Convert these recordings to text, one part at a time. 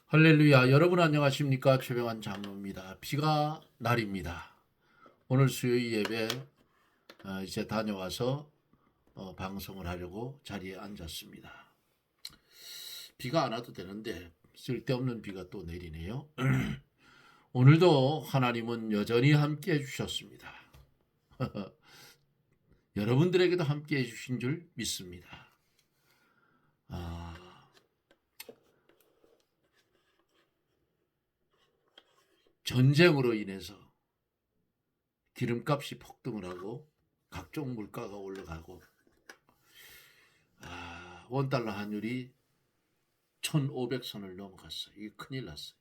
할렐루야. 여러분 안녕하십니까? 최병환 장로입니다. 비가 날입니다. 오늘 수요일 예배 이제 다녀와서 방송을 하려고 자리에 앉았습니다. 비가 안 와도 되는데 쓸데없는 비가 또 내리네요. 오늘도 하나님은 여전히 함께 해주셨습니다. 여러분들에게도 함께 해주신 줄 믿습니다. 전쟁으로 인해서 기름값이 폭등을 하고 각종 물가가 올라가고 원달러 환율이 1,500선을 넘어갔어요. 이게 큰일 났어요.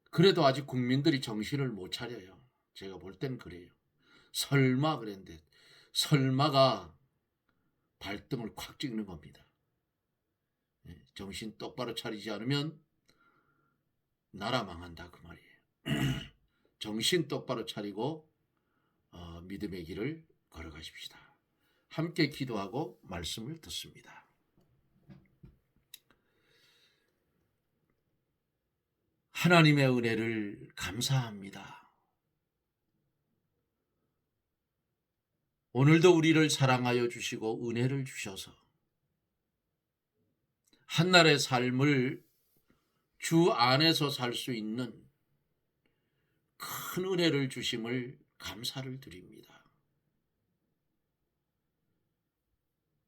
그래도 아직 국민들이 정신을 못 차려요. 제가 볼 땐 그래요. 설마 그랬는데 설마가 발등을 콱 찍는 겁니다. 정신 똑바로 차리지 않으면 나라 망한다 그 말이에요. 정신 똑바로 차리고 믿음의 길을 걸어가십시다. 함께 기도하고 말씀을 듣습니다. 하나님의 은혜를 감사합니다. 오늘도 우리를 사랑하여 주시고 은혜를 주셔서 한날의 삶을 주 안에서 살 수 있는 큰 은혜를 주심을 감사를 드립니다.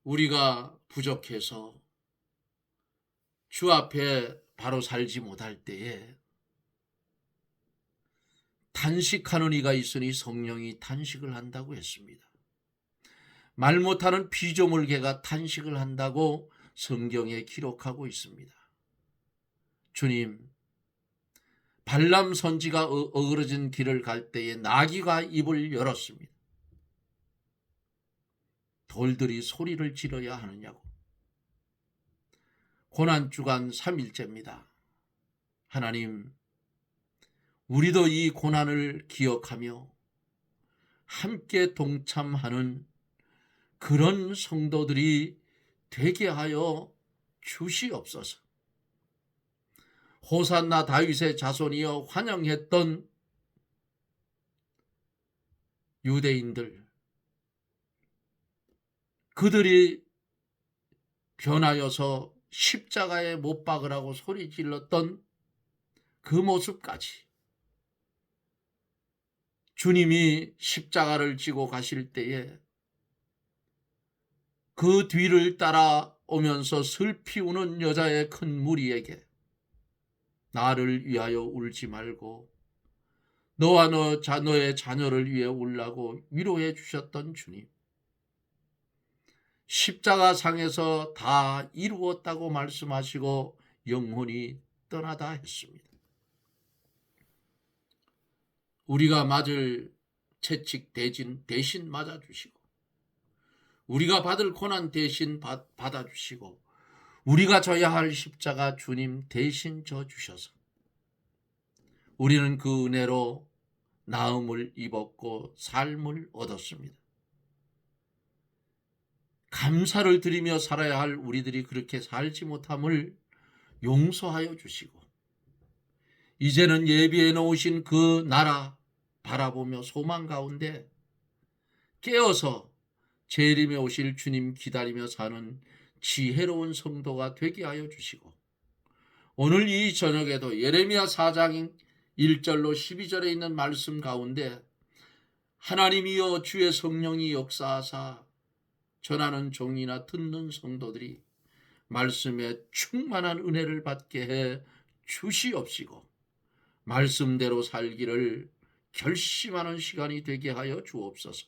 우리가 부족해서 주 앞에 바로 살지 못할 때에 탄식하는 이가 있으니 성령이 탄식을 한다고 했습니다. 말 못하는 피조물개가 탄식을 한다고 성경에 기록하고 있습니다. 주님, 발람 선지가 어그러진 길을 갈 때에 나귀가 입을 열었습니다. 돌들이 소리를 지르어야 하느냐고. 고난주간 3일째입니다. 하나님, 우리도 이 고난을 기억하며 함께 동참하는 그런 성도들이 되게 하여 주시옵소서. 호산나 다윗의 자손이여 환영했던 유대인들, 그들이 변하여서 십자가에 못 박으라고 소리 질렀던 그 모습까지 주님이 십자가를 지고 가실 때에 그 뒤를 따라오면서 슬피 우는 여자의 큰 무리에게 나를 위하여 울지 말고 너와 너의 자녀를 위해 울라고 위로해 주셨던 주님, 십자가상에서 다 이루었다고 말씀하시고 영혼이 떠나다 했습니다. 우리가 맞을 채찍 대신 맞아주시고 우리가 받을 고난 대신 받아주시고 우리가 져야 할 십자가 주님 대신 져주셔서 우리는 그 은혜로 나음을 입었고 삶을 얻었습니다. 감사를 드리며 살아야 할 우리들이 그렇게 살지 못함을 용서하여 주시고 이제는 예비해 놓으신 그 나라 바라보며 소망 가운데 깨어서 재림에 오실 주님 기다리며 사는 지혜로운 성도가 되게 하여 주시고 오늘 이 저녁에도 예레미야 4장 1절로 12절에 있는 말씀 가운데 하나님이여 주의 성령이 역사하사 전하는 종이나 듣는 성도들이 말씀에 충만한 은혜를 받게 해 주시옵시고 말씀대로 살기를 결심하는 시간이 되게 하여 주옵소서.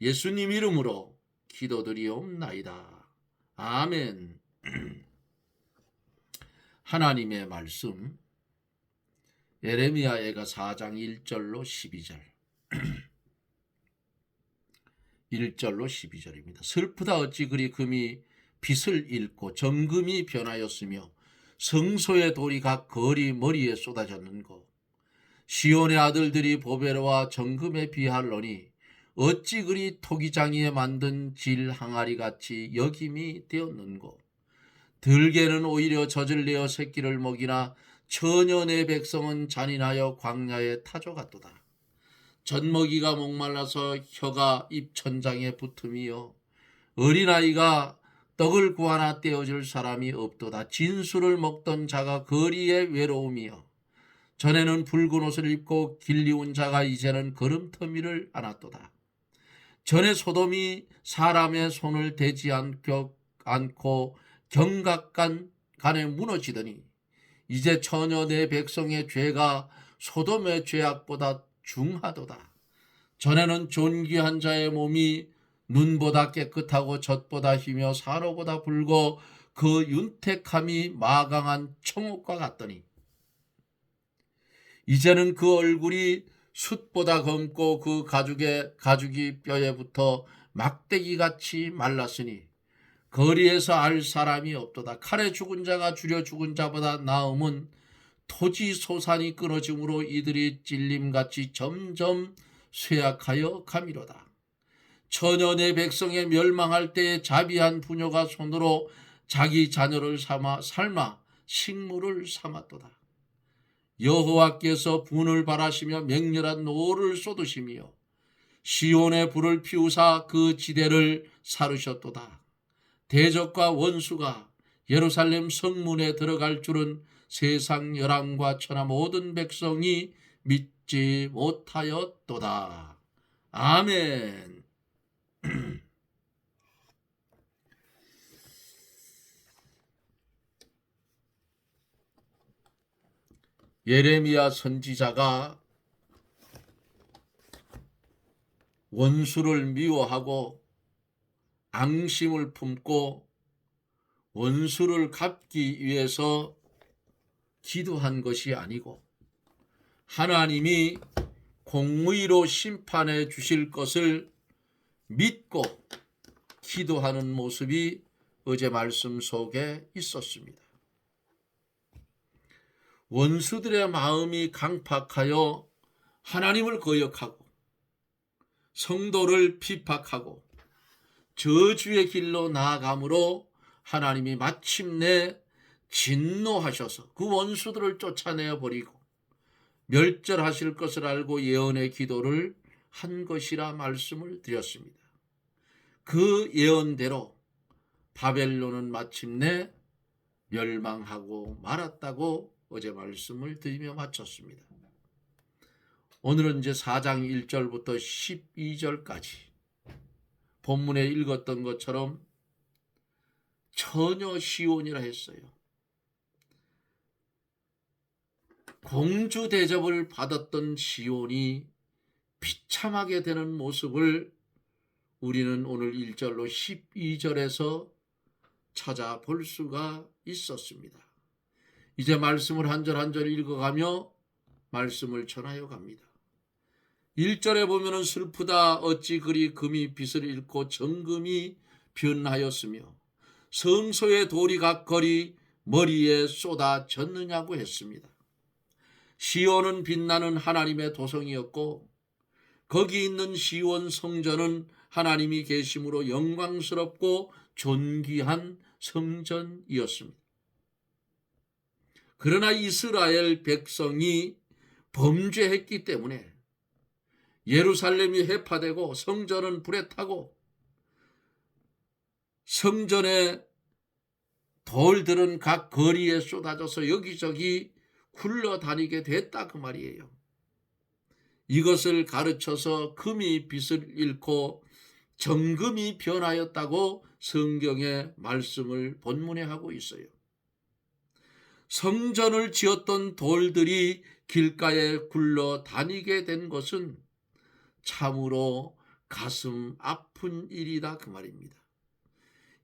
예수님 이름으로 기도드리옵나이다. 아멘. 하나님의 말씀 예레미야가 4장 1절로 12절 1절로 12절입니다. 슬프다 어찌 그리 금이 빛을 잃고 정금이 변하였으며 성소의 돌이 각 거리 머리에 쏟아졌는고 시온의 아들들이 보배로와 정금에 비할러니 어찌 그리 토기장이에 만든 질 항아리 같이 여김이 되었는고 들개는 오히려 젖을 내어 새끼를 먹이나 전혀 내 백성은 잔인하여 광야에 타져갔도다. 젖먹이가 목말라서 혀가 입천장에 붙음이요 어린아이가 떡을 구하나 떼어줄 사람이 없도다. 진술을 먹던 자가 거리에 외로움이요 전에는 붉은 옷을 입고 길리운 자가 이제는 걸음터미를 안았도다. 전에 소돔이 사람의 손을 대지 않고 경각간에 무너지더니 이제 전혀 내 백성의 죄가 소돔의 죄악보다 중하도다. 전에는 존귀한 자의 몸이 눈보다 깨끗하고 젖보다 희며 산호보다 붉어 그 윤택함이 마강한 청옥과 같더니 이제는 그 얼굴이 숯보다 검고 그 가죽이 뼈에 붙어 막대기같이 말랐으니 거리에서 알 사람이 없도다. 칼에 죽은 자가 주려 죽은 자보다 나음은 토지 소산이 끊어짐으로 이들이 찔림같이 점점 쇠약하여 가미로다. 전혀 내 백성의 멸망할 때에 자비한 부녀가 손으로 자기 자녀를 삶아 식물을 삼았도다. 여호와께서 분을 바라시며 맹렬한 노를 쏟으시며 시온의 불을 피우사 그 지대를 사르셨도다. 대적과 원수가 예루살렘 성문에 들어갈 줄은 세상 열왕과 천하 모든 백성이 믿지 못하였도다. 아멘. 예레미야 선지자가 원수를 미워하고 앙심을 품고 원수를 갚기 위해서 기도한 것이 아니고 하나님이 공의로 심판해 주실 것을 믿고 기도하는 모습이 어제 말씀 속에 있었습니다. 원수들의 마음이 강팍하여 하나님을 거역하고 성도를 핍박하고 저주의 길로 나아가므로 하나님이 마침내 진노하셔서 그 원수들을 쫓아내어 버리고 멸절하실 것을 알고 예언의 기도를 한 것이라 말씀을 드렸습니다. 그 예언대로 바벨론은 마침내 멸망하고 말았다고 어제 말씀을 드리며 마쳤습니다. 오늘은 이제 4장 1절부터 12절까지 본문에 읽었던 것처럼 처녀 시온이라 했어요. 공주 대접을 받았던 시온이 비참하게 되는 모습을 우리는 오늘 1절로 12절에서 찾아볼 수가 있었습니다. 이제 말씀을 한 절 한 절 읽어가며 말씀을 전하여 갑니다. 1절에 보면은 슬프다 어찌 그리 금이 빛을 잃고 정금이 변하였으며 성소의 돌이 각거리 머리에 쏟아졌느냐고 했습니다. 시온은 빛나는 하나님의 도성이었고 거기 있는 시온 성전은 하나님이 계심으로 영광스럽고 존귀한 성전이었습니다. 그러나 이스라엘 백성이 범죄했기 때문에 예루살렘이 해파되고 성전은 불에 타고 성전의 돌들은 각 거리에 쏟아져서 여기저기 굴러다니게 됐다 그 말이에요. 이것을 가르쳐서 금이 빛을 잃고 정금이 변하였다고 성경의 말씀을 본문에 하고 있어요. 성전을 지었던 돌들이 길가에 굴러다니게 된 것은 참으로 가슴 아픈 일이다 그 말입니다.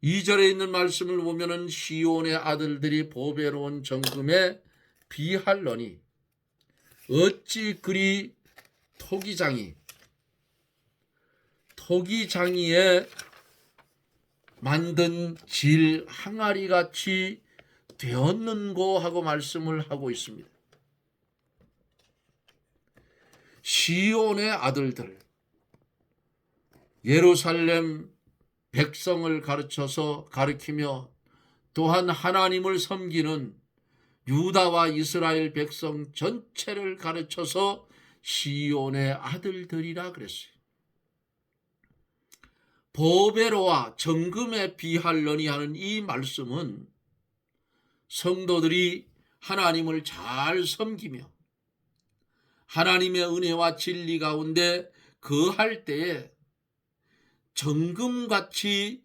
2절에 있는 말씀을 보면은 시온의 아들들이 보배로운 정금에 비할러니 어찌 그리 토기장이에 만든 질 항아리같이 되었는고 하고 말씀을 하고 있습니다. 시온의 아들들, 예루살렘 백성을 가르치며 또한 하나님을 섬기는 유다와 이스라엘 백성 전체를 가르쳐서 시온의 아들들이라 그랬어요. 보배로와 정금에 비할려니 하는 이 말씀은 성도들이 하나님을 잘 섬기며 하나님의 은혜와 진리 가운데 거할 때에 정금같이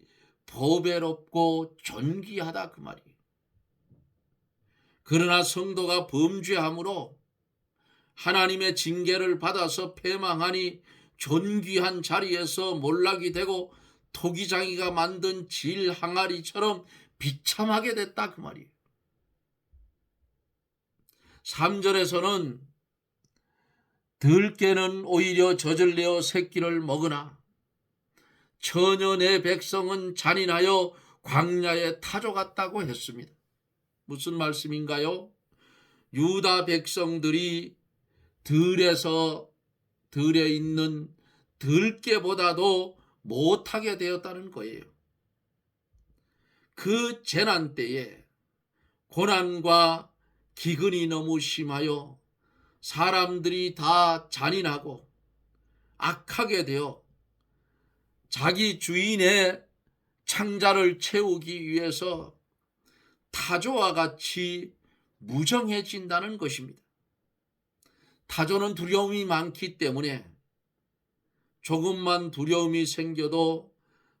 보배롭고 존귀하다 그 말이에요. 그러나 성도가 범죄함으로 하나님의 징계를 받아서 패망하니 존귀한 자리에서 몰락이 되고 토기장이가 만든 질 항아리처럼 비참하게 됐다 그 말이에요. 3절에서는 들깨는 오히려 젖을 내어 새끼를 먹으나 전혀 내 백성은 잔인하여 광야에 타져갔다고 했습니다. 무슨 말씀인가요? 유다 백성들이 들에 있는 들깨보다도 못하게 되었다는 거예요. 그 재난 때에 고난과 기근이 너무 심하여 사람들이 다 잔인하고 악하게 되어 자기 주인의 창자를 채우기 위해서 타조와 같이 무정해진다는 것입니다. 타조는 두려움이 많기 때문에 조금만 두려움이 생겨도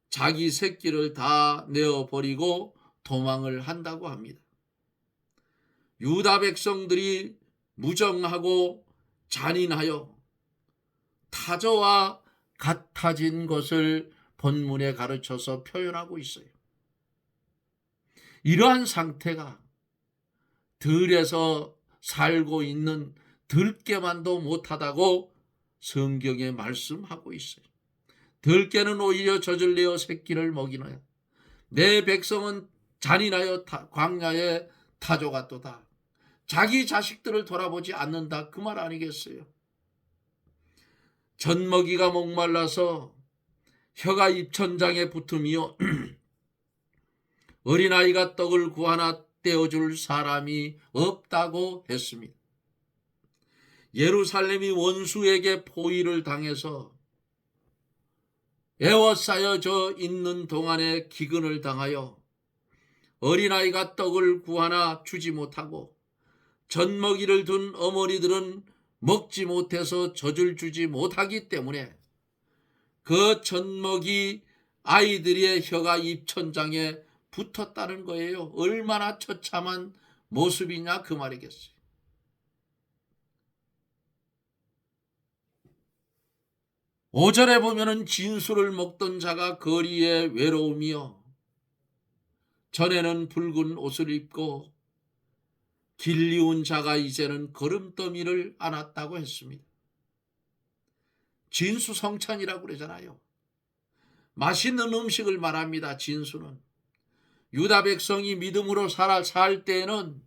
자기 새끼를 다 내어버리고 도망을 한다고 합니다. 유다 백성들이 무정하고 잔인하여 타조와 같아진 것을 본문에 가르쳐서 표현하고 있어요. 이러한 상태가 들에서 살고 있는 들깨만도 못하다고 성경에 말씀하고 있어요. 들깨는 오히려 젖을 내어 새끼를 먹이나요. 내 백성은 잔인하여 광야에 타조갔도다. 자기 자식들을 돌아보지 않는다 그 말 아니겠어요. 젖먹이가 목말라서 혀가 입천장에 붙으며 어린아이가 떡을 구하나 떼어줄 사람이 없다고 했습니다. 예루살렘이 원수에게 포위를 당해서 에워싸여져 있는 동안에 기근을 당하여 어린아이가 떡을 구하나 주지 못하고 젖먹이를 둔 어머니들은 먹지 못해서 젖을 주지 못하기 때문에 그 젖먹이 아이들의 혀가 입천장에 붙었다는 거예요. 얼마나 처참한 모습이냐 그 말이겠어요. 오절에 보면은 진수를 먹던 자가 거리에 외로우며 전에는 붉은 옷을 입고 길리운 자가 이제는 거름더미를 안았다고 했습니다. 진수성찬이라고 그러잖아요. 맛있는 음식을 말합니다. 진수는. 유다 백성이 믿음으로 살 때에는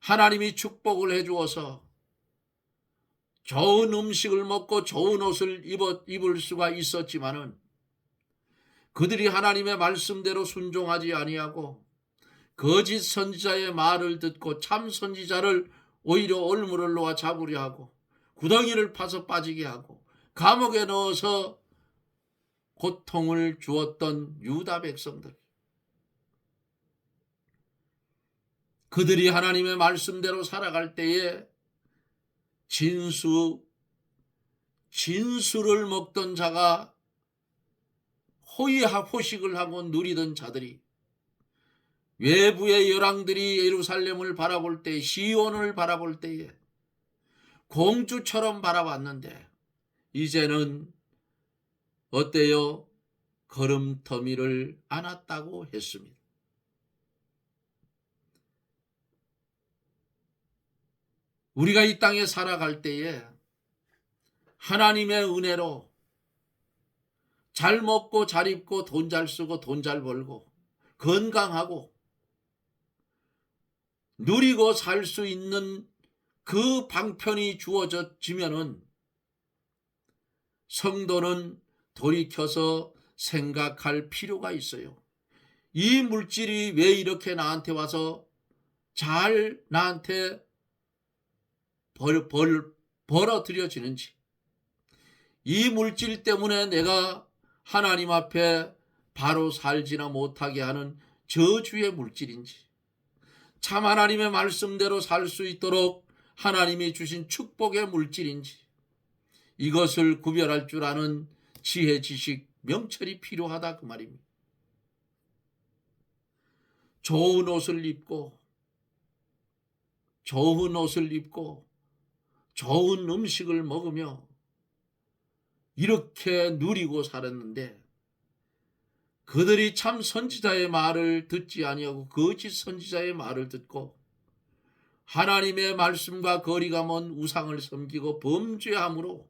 하나님이 축복을 해주어서 좋은 음식을 먹고 좋은 옷을 입을 수가 있었지만은 그들이 하나님의 말씀대로 순종하지 아니하고 거짓 선지자의 말을 듣고 참 선지자를 오히려 올무를 놓아 잡으려 하고 구덩이를 파서 빠지게 하고 감옥에 넣어서 고통을 주었던 유다 백성들, 그들이 하나님의 말씀대로 살아갈 때에 진수를 먹던 자가 호식을 하고 누리던 자들이 외부의 열왕들이 예루살렘을 바라볼 때, 시온을 바라볼 때에 공주처럼 바라봤는데 이제는 어때요? 거름더미를 안았다고 했습니다. 우리가 이 땅에 살아갈 때에 하나님의 은혜로 잘 먹고 잘 입고 돈 잘 쓰고 돈 잘 벌고 건강하고 누리고 살 수 있는 그 방편이 주어지면은 성도는 돌이켜서 생각할 필요가 있어요. 이 물질이 왜 이렇게 나한테 와서 잘 나한테 벌어들여지는지, 이 물질 때문에 내가 하나님 앞에 바로 살지나 못하게 하는 저주의 물질인지, 참 하나님의 말씀대로 살 수 있도록 하나님이 주신 축복의 물질인지, 이것을 구별할 줄 아는 지혜, 지식, 명철이 필요하다 그 말입니다. 좋은 옷을 입고 좋은 음식을 먹으며 이렇게 누리고 살았는데, 그들이 참 선지자의 말을 듣지 아니하고 거짓 선지자의 말을 듣고 하나님의 말씀과 거리가 먼 우상을 섬기고 범죄함으로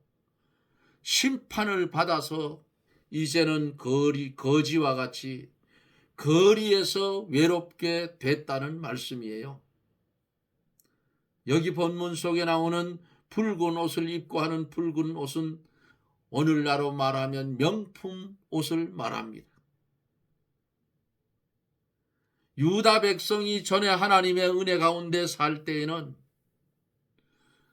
심판을 받아서 이제는 거지와 같이 거리에서 외롭게 됐다는 말씀이에요. 여기 본문 속에 나오는 붉은 옷을 입고 하는 붉은 옷은 오늘날로 말하면 명품 옷을 말합니다. 유다 백성이 전에 하나님의 은혜 가운데 살 때에는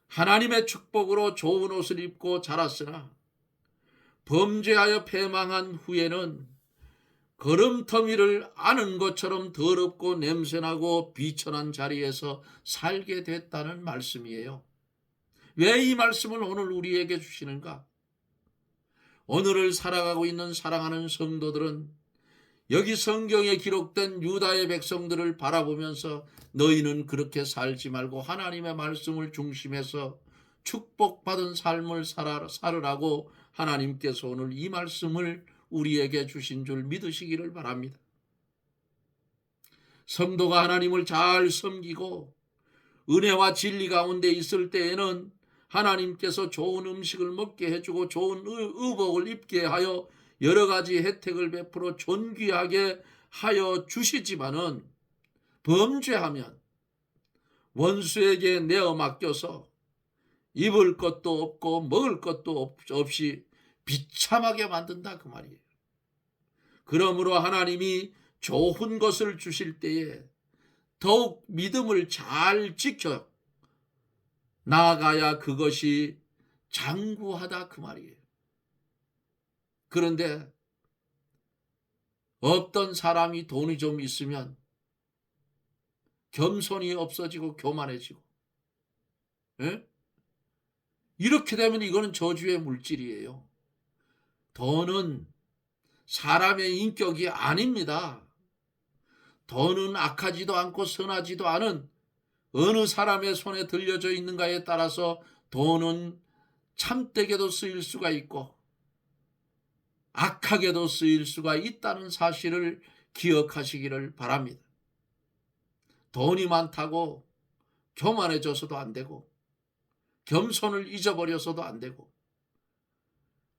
하나님의 축복으로 좋은 옷을 입고 자랐으나 범죄하여 패망한 후에는 걸음터미를 아는 것처럼 더럽고 냄새나고 비천한 자리에서 살게 됐다는 말씀이에요. 왜 이 말씀을 오늘 우리에게 주시는가? 오늘을 살아가고 있는 사랑하는 성도들은 여기 성경에 기록된 유다의 백성들을 바라보면서 너희는 그렇게 살지 말고 하나님의 말씀을 중심해서 축복받은 삶을 살으라고 하나님께서 오늘 이 말씀을 우리에게 주신 줄 믿으시기를 바랍니다. 성도가 하나님을 잘 섬기고 은혜와 진리 가운데 있을 때에는 하나님께서 좋은 음식을 먹게 해주고 좋은 의복을 입게 하여 여러 가지 혜택을 베풀어 존귀하게 하여 주시지만은, 범죄하면 원수에게 내어 맡겨서 입을 것도 없고 먹을 것도 없이 비참하게 만든다 그 말이에요. 그러므로 하나님이 좋은 것을 주실 때에 더욱 믿음을 잘 지켜 나아가야 그것이 장구하다 그 말이에요. 그런데 어떤 사람이 돈이 좀 있으면 겸손이 없어지고 교만해지고, 에? 이렇게 되면 이거는 저주의 물질이에요. 돈은 사람의 인격이 아닙니다. 돈은 악하지도 않고 선하지도 않은 어느 사람의 손에 들려져 있는가에 따라서 돈은 참되게도 쓰일 수가 있고 악하게도 쓰일 수가 있다는 사실을 기억하시기를 바랍니다. 돈이 많다고 교만해져서도 안 되고 겸손을 잊어버려서도 안 되고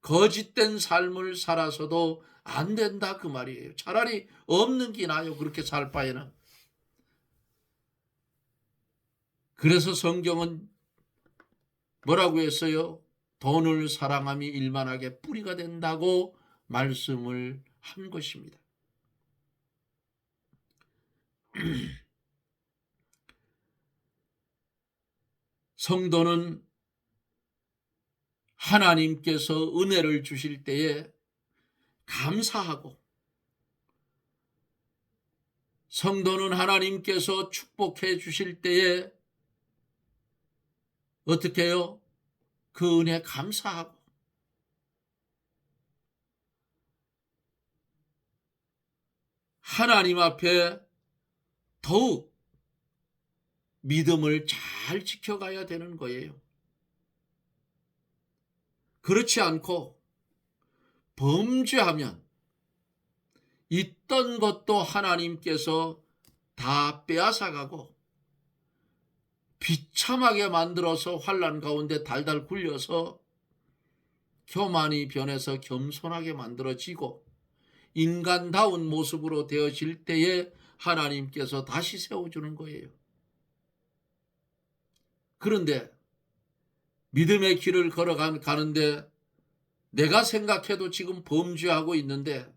거짓된 삶을 살아서도 안 된다 그 말이에요. 차라리 없는 게 나아요. 그렇게 살 바에는. 그래서 성경은 뭐라고 했어요? 돈을 사랑함이 일만하게 뿌리가 된다고 말씀을 한 것입니다. 성도는 하나님께서 은혜를 주실 때에 감사하고, 성도는 하나님께서 축복해 주실 때에 어떻게 해요? 그 은혜 감사하고, 하나님 앞에 더욱 믿음을 잘 지켜가야 되는 거예요. 그렇지 않고 범죄하면 있던 것도 하나님께서 다 빼앗아가고 비참하게 만들어서 환난 가운데 달달 굴려서 교만이 변해서 겸손하게 만들어지고 인간다운 모습으로 되어질 때에 하나님께서 다시 세워주는 거예요. 그런데 믿음의 길을 걸어가는데 내가 생각해도 지금 범죄하고 있는데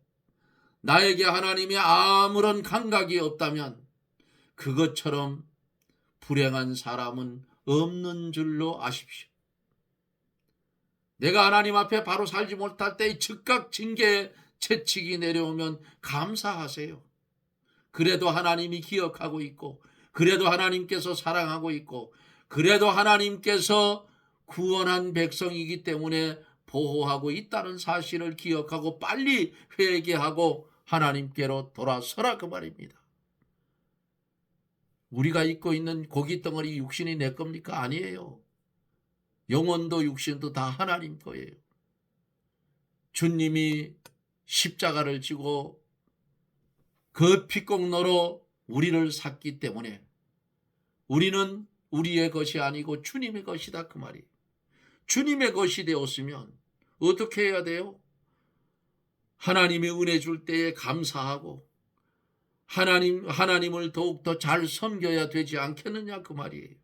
나에게 하나님이 아무런 감각이 없다면 그것처럼 불행한 사람은 없는 줄로 아십시오. 내가 하나님 앞에 바로 살지 못할 때 즉각 징계의 채찍이 내려오면 감사하세요. 그래도 하나님이 기억하고 있고, 그래도 하나님께서 사랑하고 있고, 그래도 하나님께서 구원한 백성이기 때문에 보호하고 있다는 사실을 기억하고 빨리 회개하고 하나님께로 돌아서라 그 말입니다. 우리가 입고 있는 고깃덩어리 육신이 내 겁니까? 아니에요. 영혼도 육신도 다 하나님 거예요. 주님이 십자가를 지고 그 피공로로 우리를 샀기 때문에 우리는 우리의 것이 아니고 주님의 것이다 그 말이에요. 주님의 것이 되었으면 어떻게 해야 돼요? 하나님의 은혜 줄 때에 감사하고 하나님을 더욱더 잘 섬겨야 되지 않겠느냐 그 말이에요.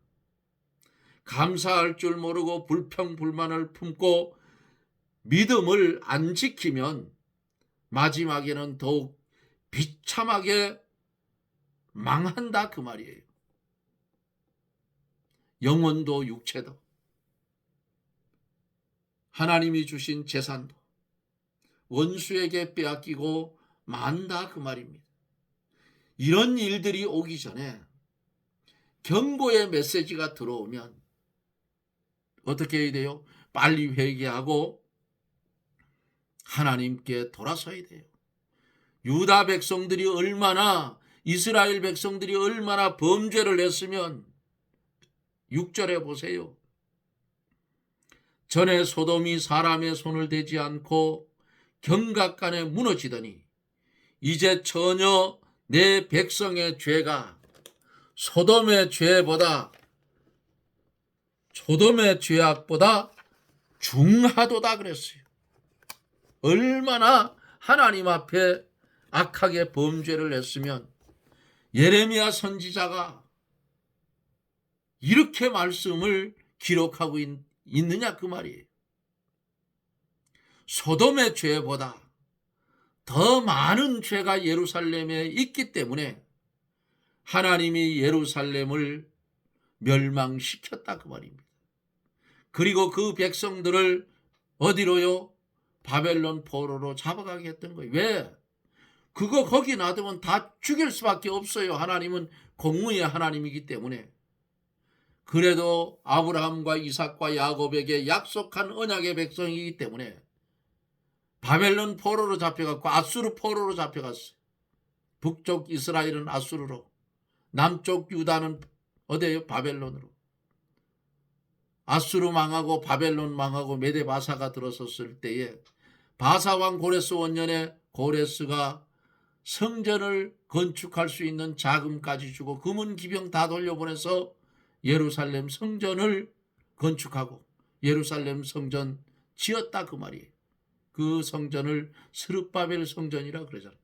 감사할 줄 모르고 불평불만을 품고 믿음을 안 지키면 마지막에는 더욱 비참하게 망한다 그 말이에요. 영혼도 육체도 하나님이 주신 재산도 원수에게 빼앗기고 만다 그 말입니다. 이런 일들이 오기 전에 경고의 메시지가 들어오면 어떻게 해야 돼요? 빨리 회개하고 하나님께 돌아서야 돼요. 유다 백성들이 얼마나, 이스라엘 백성들이 얼마나 범죄를 했으면 6절에 보세요. 전에 소돔이 사람의 손을 대지 않고 경각간에 무너지더니 이제 전혀 내 백성의 죄가 소돔의 죄악보다 중하도다 그랬어요. 얼마나 하나님 앞에 악하게 범죄를 했으면 예레미야 선지자가 이렇게 말씀을 기록하고 있느냐 그 말이에요. 소돔의 죄보다 더 많은 죄가 예루살렘에 있기 때문에 하나님이 예루살렘을 멸망시켰다 그 말입니다. 그리고 그 백성들을 어디로요? 바벨론 포로로 잡아가게 했던 거예요. 왜? 그거 거기 놔두면 다 죽일 수밖에 없어요. 하나님은 공의의 하나님이기 때문에. 그래도 아브라함과 이삭과 야곱에게 약속한 언약의 백성이기 때문에 바벨론 포로로 잡혀갔고 아수르 포로로 잡혀갔어요. 북쪽 이스라엘은 아수르로, 남쪽 유다는 어디예요? 바벨론으로. 아수르 망하고 바벨론 망하고 메데 바사가 들어섰을 때에 바사왕 고레스 원년에 고레스가 성전을 건축할 수 있는 자금까지 주고 금은 기병 다 돌려보내서 예루살렘 성전을 건축하고 예루살렘 성전 지었다 그 말이에요. 그 성전을 스룹바벨 성전이라 그러잖아요.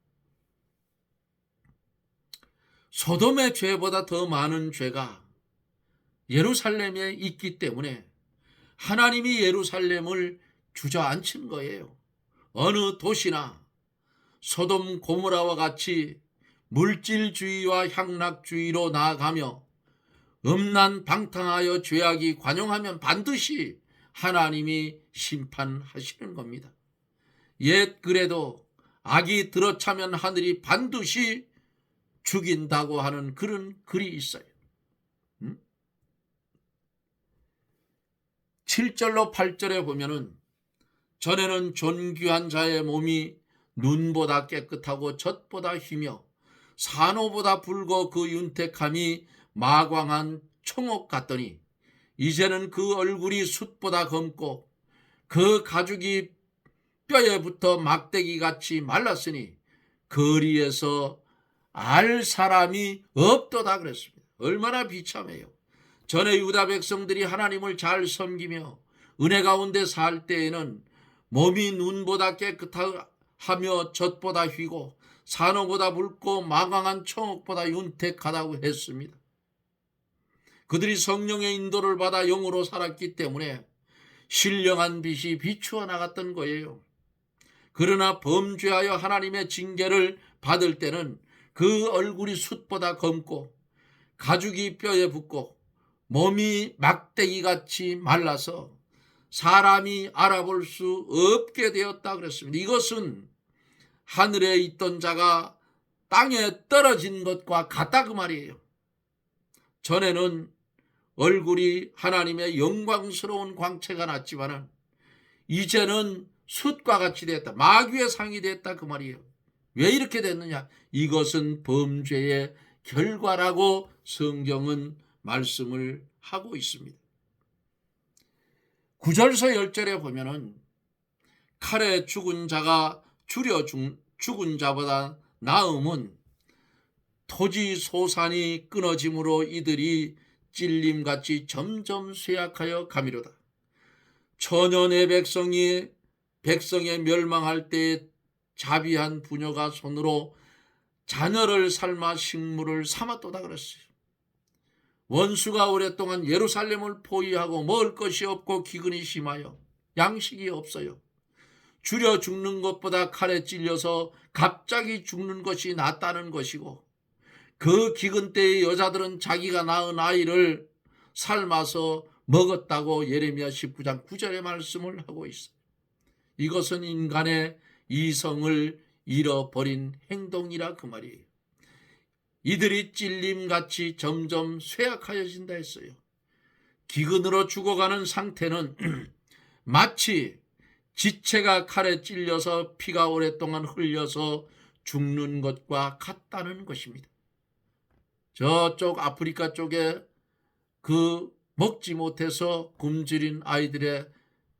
소돔의 죄보다 더 많은 죄가 예루살렘에 있기 때문에 하나님이 예루살렘을 주저앉힌 거예요. 어느 도시나 소돔 고모라와 같이 물질주의와 향락주의로 나아가며 음란방탕하여 죄악이 관용하면 반드시 하나님이 심판하시는 겁니다. 옛 그래도 악이 들어차면 하늘이 반드시 죽인다고 하는 그런 글이 있어요. 7절로 8절에 보면은 전에는 존귀한 자의 몸이 눈보다 깨끗하고 젖보다 희며 산호보다 붉어 그 윤택함이 마광한 청옥 같더니 이제는 그 얼굴이 숯보다 검고 그 가죽이 뼈에 붙어 막대기같이 말랐으니 거리에서 알 사람이 없도다 그랬습니다. 얼마나 비참해요. 전에 유다 백성들이 하나님을 잘 섬기며 은혜 가운데 살 때에는 몸이 눈보다 깨끗하며 젖보다 휘고 산호보다 붉고 마광한 청옥보다 윤택하다고 했습니다. 그들이 성령의 인도를 받아 영으로 살았기 때문에 신령한 빛이 비추어 나갔던 거예요. 그러나 범죄하여 하나님의 징계를 받을 때는 그 얼굴이 숯보다 검고 가죽이 뼈에 붙고 몸이 막대기같이 말라서 사람이 알아볼 수 없게 되었다 그랬습니다. 이것은 하늘에 있던 자가 땅에 떨어진 것과 같다 그 말이에요. 전에는 얼굴이 하나님의 영광스러운 광채가 났지만은 이제는 숯과 같이 됐다. 마귀의 상이 됐다 그 말이에요. 왜 이렇게 됐느냐? 이것은 범죄의 결과라고 성경은 말씀을 하고 있습니다. 9절서 10절에 보면은 칼에 죽은 자가 줄여 죽은 자보다 나음은 토지 소산이 끊어짐으로 이들이 찔림같이 점점 쇠약하여 가미로다. 천연의 백성의 멸망할 때에 자비한 부녀가 손으로 자녀를 삶아 식물을 삼았도다 그랬어요. 원수가 오랫동안 예루살렘을 포위하고 먹을 것이 없고 기근이 심하여 양식이 없어요. 줄여 죽는 것보다 칼에 찔려서 갑자기 죽는 것이 낫다는 것이고, 그 기근 때의 여자들은 자기가 낳은 아이를 삶아서 먹었다고 예레미야 19장 9절의 말씀을 하고 있어요. 이것은 인간의 이성을 잃어버린 행동이라 그 말이에요. 이들이 찔림같이 점점 쇠약하여진다 했어요. 기근으로 죽어가는 상태는 마치 지체가 칼에 찔려서 피가 오랫동안 흘려서 죽는 것과 같다는 것입니다. 저쪽 아프리카 쪽에 그 먹지 못해서 굶주린 아이들의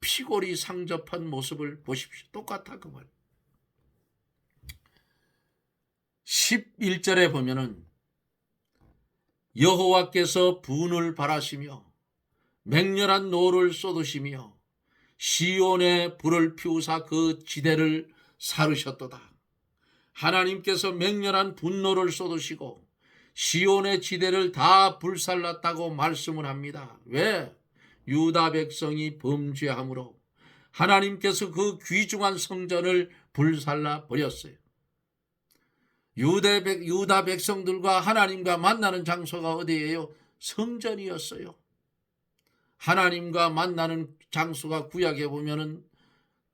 피골이 상접한 모습을 보십시오. 똑같아 그 말. 11절에 보면은 여호와께서 분을 발하시며 맹렬한 노를 쏟으시며 시온에 불을 피우사 그 지대를 사르셨도다. 하나님께서 맹렬한 분노를 쏟으시고 시온의 지대를 다 불살랐다고 말씀을 합니다. 왜? 유다 백성이 범죄함으로 하나님께서 그 귀중한 성전을 불살라 버렸어요. 유다 백성들과 하나님과 만나는 장소가 어디예요? 성전이었어요. 하나님과 만나는 장소가 구약에 보면은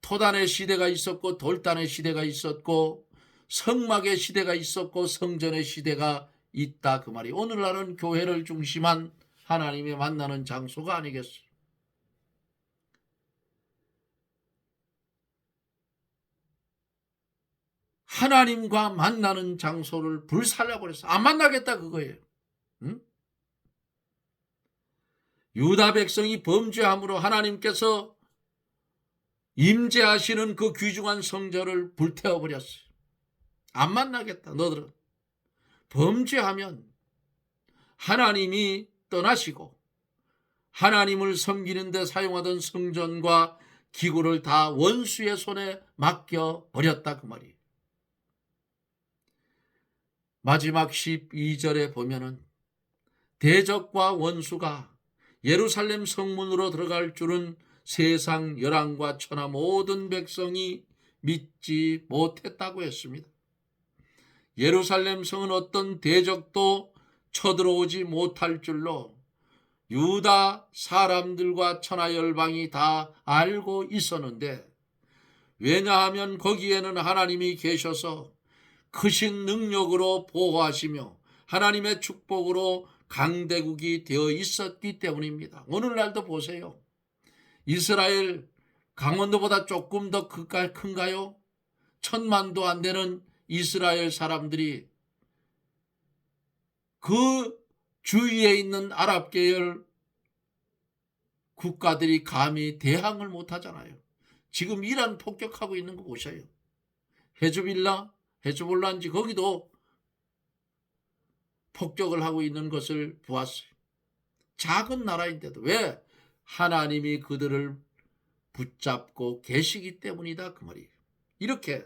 토단의 시대가 있었고 돌단의 시대가 있었고 성막의 시대가 있었고 성전의 시대가 있다 그 말이. 오늘날은 교회를 중심한 하나님의 만나는 장소가 아니겠어요. 하나님과 만나는 장소를 불살라버렸어. 안 만나겠다 그거예요. 응? 유다 백성이 범죄함으로 하나님께서 임재하시는 그 귀중한 성전을 불태워버렸어요. 안 만나겠다 너들은. 범죄하면 하나님이 떠나시고 하나님을 섬기는 데 사용하던 성전과 기구를 다 원수의 손에 맡겨버렸다 그 말이에요. 마지막 12절에 보면은 대적과 원수가 예루살렘 성문으로 들어갈 줄은 세상 열왕과 천하 모든 백성이 믿지 못했다고 했습니다. 예루살렘 성은 어떤 대적도 쳐들어오지 못할 줄로 유다 사람들과 천하 열방이 다 알고 있었는데, 왜냐하면 거기에는 하나님이 계셔서 크신 능력으로 보호하시며 하나님의 축복으로 강대국이 되어 있었기 때문입니다. 오늘날도 보세요. 이스라엘 강원도보다 조금 더 큰가요? 1000만도 안 되는 이스라엘 사람들이 그 주위에 있는 아랍 계열 국가들이 감히 대항을 못하잖아요. 지금 이란 폭격하고 있는 거 보셔요. 헤즈볼라인지 거기도 폭격을 하고 있는 것을 보았어요. 작은 나라인데도. 왜? 하나님이 그들을 붙잡고 계시기 때문이다 그 말이에요. 이렇게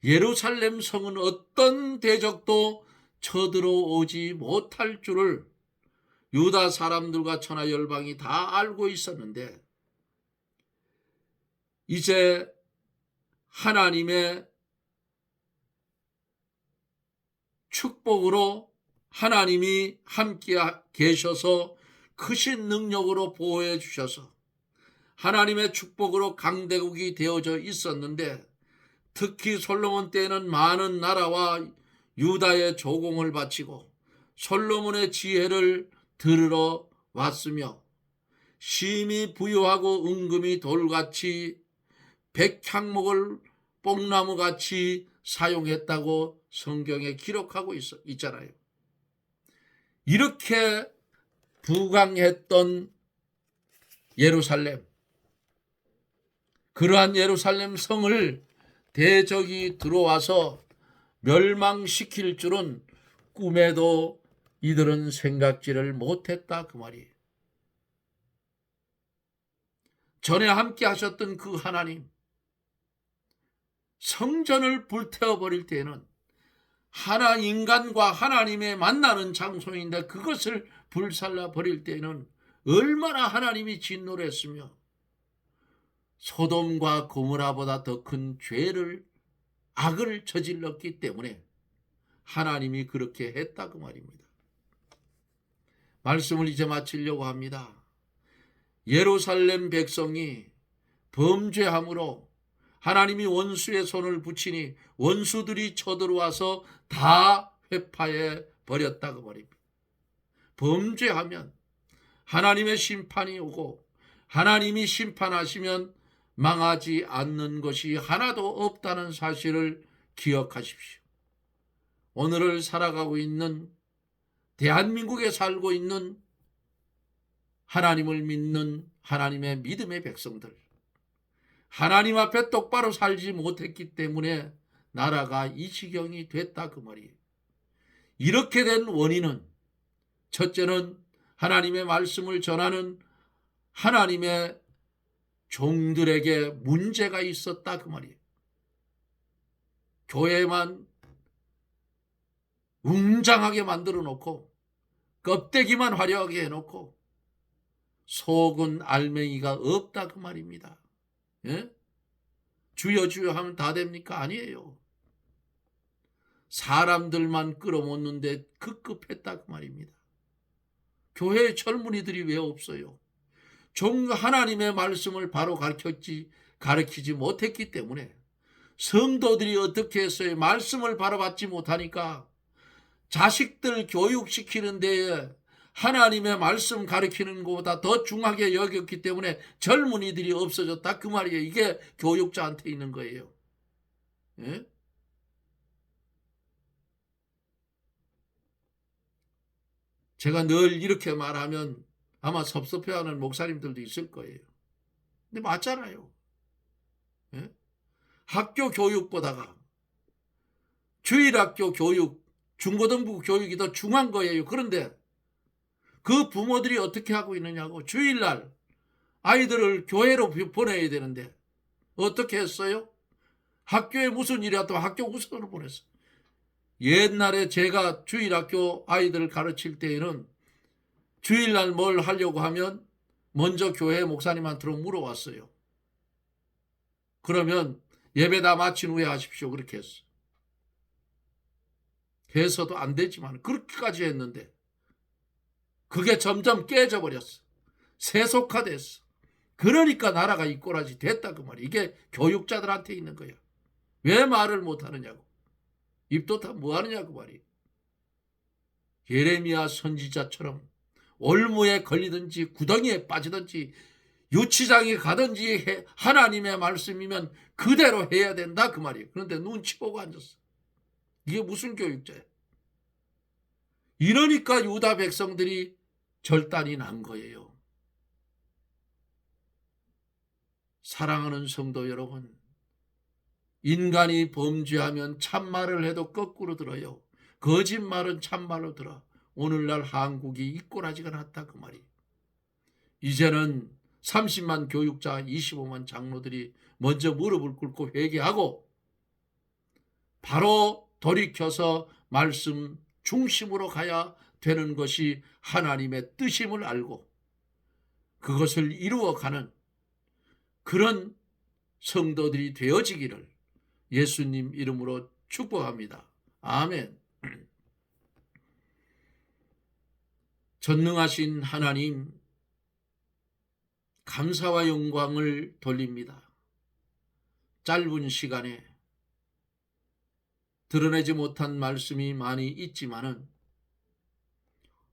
예루살렘 성은 어떤 대적도 쳐들어오지 못할 줄을 유다 사람들과 천하 열방이 다 알고 있었는데, 이제 하나님의 축복으로 하나님이 함께 계셔서 크신 능력으로 보호해 주셔서 하나님의 축복으로 강대국이 되어져 있었는데, 특히 솔로몬 때에는 많은 나라와 유다의 조공을 바치고 솔로몬의 지혜를 들으러 왔으며 심히 부유하고 은금이 돌같이 백향목을 뽕나무같이 사용했다고 성경에 기록하고 있잖아요. 이렇게 부강했던 예루살렘, 그러한 예루살렘 성을 대적이 들어와서 멸망시킬 줄은 꿈에도 이들은 생각지를 못했다 그 말이에요. 전에 함께 하셨던 그 하나님, 성전을 불태워버릴 때에는 인간과 하나님의 만나는 장소인데 그것을 불살라 버릴 때에는 얼마나 하나님이 진노를 했으며 소돔과 고모라보다 더 큰 악을 저질렀기 때문에 하나님이 그렇게 했다 그 말입니다. 말씀을 이제 마치려고 합니다. 예루살렘 백성이 범죄함으로 하나님이 원수의 손을 붙이니 원수들이 쳐들어와서 다 회파해 버렸다 그 말입니다. 범죄하면 하나님의 심판이 오고 하나님이 심판하시면 망하지 않는 것이 하나도 없다는 사실을 기억하십시오. 오늘을 살아가고 있는, 대한민국에 살고 있는 하나님을 믿는 하나님의 믿음의 백성들, 하나님 앞에 똑바로 살지 못했기 때문에 나라가 이 지경이 됐다 그 말이에요. 이렇게 된 원인은 첫째는 하나님의 말씀을 전하는 하나님의 종들에게 문제가 있었다 그 말이에요. 교회만 웅장하게 만들어 놓고 껍데기만 화려하게 해놓고 속은 알맹이가 없다 그 말입니다. 예? 주여 주여 하면 다 됩니까? 아니에요. 사람들만 끌어모는데 급급했다 그 말입니다. 교회에 젊은이들이 왜 없어요? 하나님의 말씀을 바로 가르치지 못했기 때문에 성도들이 어떻게 했어요? 말씀을 바로 받지 못하니까 자식들 교육시키는 데에 하나님의 말씀 가르치는 것보다 더 중하게 여겼기 때문에 젊은이들이 없어졌다 그 말이에요. 이게 교육자한테 있는 거예요. 예? 제가 늘 이렇게 말하면 아마 섭섭해하는 목사님들도 있을 거예요. 근데 맞잖아요. 예? 학교 교육보다가 주일학교 교육, 중고등부 교육이 더 중요한 거예요. 그런데 그 부모들이 어떻게 하고 있느냐고. 주일날 아이들을 교회로 보내야 되는데 어떻게 했어요? 학교에 무슨 일이 왔다고 학교 우선으로 보냈어요. 옛날에 제가 주일학교 아이들을 가르칠 때에는 주일날 뭘 하려고 하면 먼저 교회 목사님한테 물어왔어요. 그러면 예배 다 마친 후에 하십시오. 그렇게 했어요. 해서도 안 되지만 그렇게까지 했는데 그게 점점 깨져버렸어. 세속화됐어. 그러니까 나라가 이 꼴아지 됐다 그 말이야. 이게 교육자들한테 있는 거야. 왜 말을 못하느냐고. 입도 다 뭐하느냐고 말이야. 예레미야 선지자처럼 올무에 걸리든지 구덩이에 빠지든지 유치장에 가든지 하나님의 말씀이면 그대로 해야 된다 그 말이에요. 그런데 눈치 보고 앉았어. 이게 무슨 교육자야. 이러니까 유다 백성들이 절단이 난 거예요. 사랑하는 성도 여러분, 인간이 범죄하면 참말을 해도 거꾸로 들어요. 거짓말은 참말로 들어. 오늘날 한국이 이 꼴아지가 났다 그 말이에요. 이제는 30만 교육자, 25만 장로들이 먼저 무릎을 꿇고 회개하고 바로 돌이켜서 말씀 중심으로 가야 되는 것이 하나님의 뜻임을 알고 그것을 이루어가는 그런 성도들이 되어지기를 예수님 이름으로 축복합니다. 아멘. 전능하신 하나님, 감사와 영광을 돌립니다. 짧은 시간에 드러내지 못한 말씀이 많이 있지만은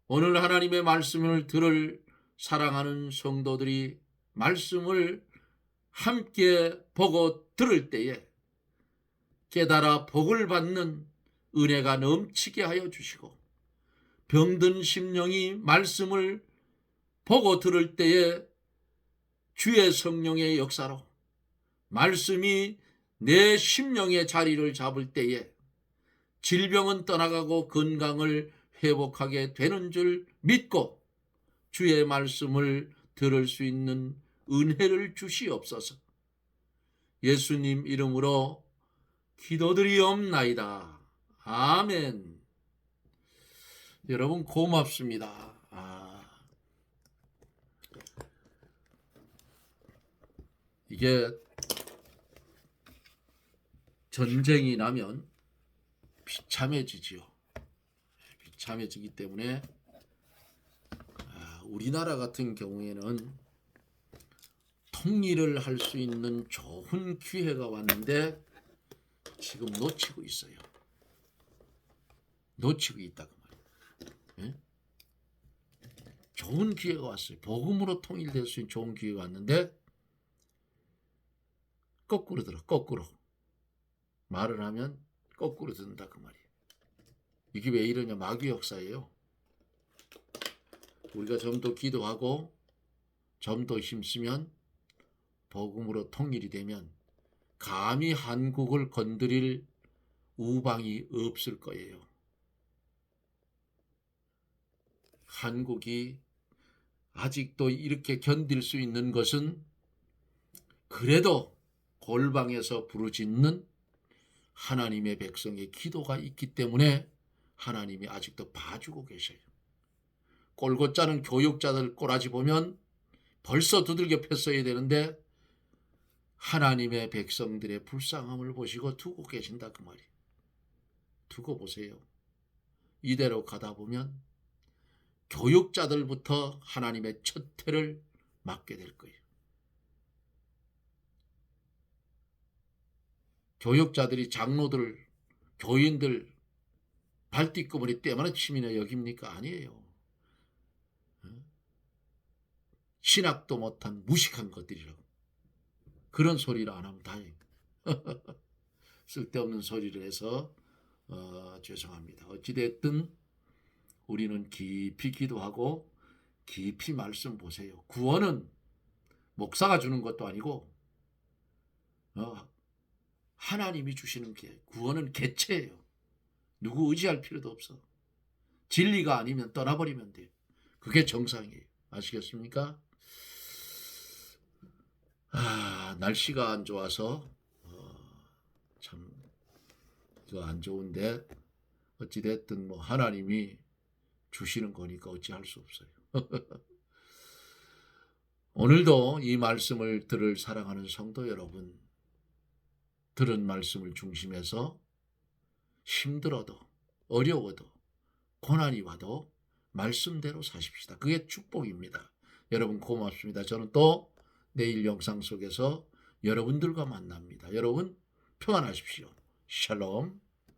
오늘 하나님의 말씀을 들을 사랑하는 성도들이 말씀을 함께 보고 들을 때에 깨달아 복을 받는 은혜가 넘치게 하여 주시고, 병든 심령이 말씀을 보고 들을 때에 주의 성령의 역사로 말씀이 내 심령의 자리를 잡을 때에 질병은 떠나가고 건강을 회복하게 되는 줄 믿고 주의 말씀을 들을 수 있는 은혜를 주시옵소서. 예수님 이름으로 기도드리옵나이다. 아멘. 여러분 고맙습니다. 이게 전쟁이 나면 비참해지지요. 비참해지기 때문에 우리나라 같은 경우에는 통일을 할 수 있는 좋은 기회가 왔는데 지금 놓치고 있어요. 놓치고 있다고 말이에요. 예? 좋은 기회가 왔어요. 복음으로 통일될 수 있는 좋은 기회가 왔는데 거꾸로 들어. 거꾸로 말을 하면 거꾸로 듣는다 그 말이에요. 이게 왜 이러냐? 마귀 역사예요. 우리가 좀 더 기도하고 좀 더 힘쓰면 복음으로 통일이 되면 감히 한국을 건드릴 우방이 없을 거예요. 한국이 아직도 이렇게 견딜 수 있는 것은 그래도 골방에서 부르짖는 하나님의 백성의 기도가 있기 때문에 하나님이 아직도 봐주고 계셔요. 꼴고 짜는 교육자들 꼬라지 보면 벌써 두들겨 팼어야 되는데 하나님의 백성들의 불쌍함을 보시고 두고 계신다 그 말이에요. 두고 보세요. 이대로 가다 보면 교육자들부터 하나님의 첫태를 맞게 될 거예요. 교육자들이 장로들, 교인들 발뒤꿈을 때마다 치미나 여깁니까? 아니에요. 신학도 못한 무식한 것들이라고. 그런 소리를 안 하면 다행이에요. 쓸데없는 소리를 해서 죄송합니다. 어찌됐든 우리는 깊이 기도하고 깊이 말씀 보세요. 구원은 목사가 주는 것도 아니고 하나님이 주시는 게 구원은 개체예요. 누구 의지할 필요도 없어. 진리가 아니면 떠나버리면 돼요. 그게 정상이에요. 아시겠습니까? 날씨가 안 좋아서 참 이거 안 좋은데 어찌됐든 뭐 하나님이 주시는 거니까 어찌할 수 없어요. 오늘도 이 말씀을 들을 사랑하는 성도 여러분, 들은 말씀을 중심해서 힘들어도 어려워도 고난이 와도 말씀대로 사십시다. 그게 축복입니다. 여러분 고맙습니다. 저는 또 내일 영상 속에서 여러분들과 만납니다. 여러분 평안하십시오. 샬롬.